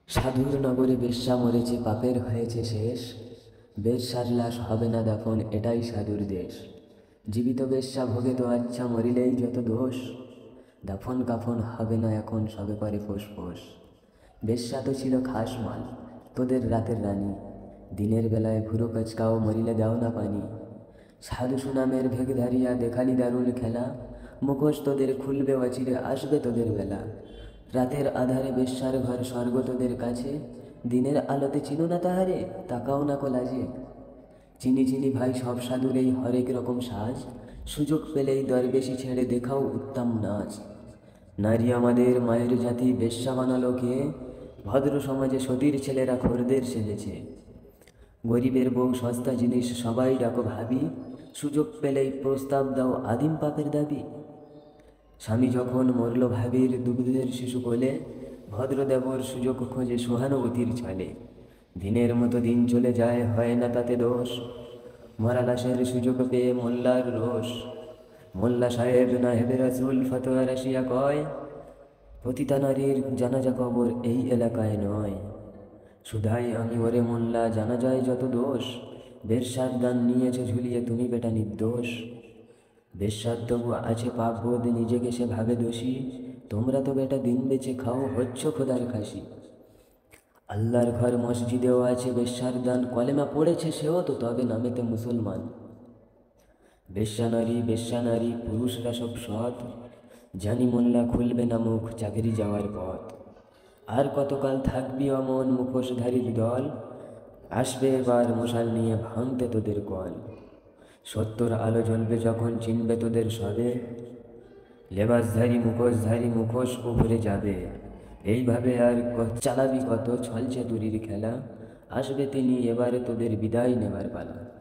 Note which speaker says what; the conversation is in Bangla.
Speaker 1: সাধুর নগরে বেশ্যা মরেছে, পাপের হয়েছে শেষ। বেশ্যার লাশ হবে না দাফন, এটাই সাধুর দেশ। জীবিত বেশ্যা ভোগে তো আচ্ছা, মরিলেই যত দোষ। দাফন কাফন হবে না এখন, সবে করে ফোঁস। বেশ্যা তো ছিল খাস মাল, তোদের রাতের রানী। দিনের বেলায় ভুরো কচকাও, মরিলে দাও না পানি। সাধু সুনামের ভেগ ধারিয়া দেখালি দারুণ খেলা। মুখোশ তোদের খুলবে অচিরে, আসবে তোদের বেলা। রাতের আধারে বেশ্যার ঘর, স্বর্গ তোদের কাছে। দিনের আলোতে চিনো না তাহারে, তাকাও না কলাজে। চিনি ভাই সব সাধুর এই হরেক রকম সাজ। সুযোগ পেলেই দরবেশি ছেড়ে দেখাও উত্তম নাচ। নারী আমাদের মায়ের জাতি, বেশ্যা বানালো কে? ভদ্র সমাজে সতীর ছেলেরা খোরদের সেজেছে। গরিবের বউ সস্তা জিনিস, সবাই ডাকো ভাবি। সুযোগ পেলেই প্রস্তাব দাও, আদিম পাপের দাবি। স্বামী যখন মরল ভাবির দুগ্ধের শিশু কোলে, ভদ্রদেবর সুযোগ খোঁজে সহানুভূতির ছলে। দিনের মতো দিন চলে যায়, হয় না তাতে দোষ। মরা লাশের সুযোগ পেয়ে মোল্লার রোষ। মোল্লা সাহেব নাহেবে রাসুল ফতোয়া রাশিয়া কয়, পতিতা নারীর জানাজা কবর এই এলাকায় নয়। শুধাই আমি ওরে মোল্লা, জানা যায় যত দোষ। বেশ্যার দান নিয়েছে ঝুলিয়ে, তুমি বেটা নির্দোষ। বেশ্যার তবু আছে পাপবোধ, নিজেকে সে ভাবে দোষী। তোমরা তো বেটা দিন বেচে খাও, হচ্ছ খোদার খাসি। আল্লাহর ঘর মসজিদেও আছে বেশ্যার দান, কলেমা পড়েছে সেও তো তবে নামেতে মুসলমান। বেশ্যা নারী পুরুষরা সব সৎ। জানি মোল্লা খুলবে না মুখ, চাকরি যাওয়ার পথ। আর কতকাল থাকবি অমন মুখোশধারীর দল? আসবে এবার মশাল নিয়ে ভাঙতে তোদের কল। সত্যর আলো জ্বলবে যখন, চিনবে তোদের সবে। লেবাসধারী মুখোশ উপরে যাবে। এইভাবে আর চালাবি কত ছলচে তুরির খেলা। আসবে তিনি, এবারে তোদের বিদায় নেবার পালা।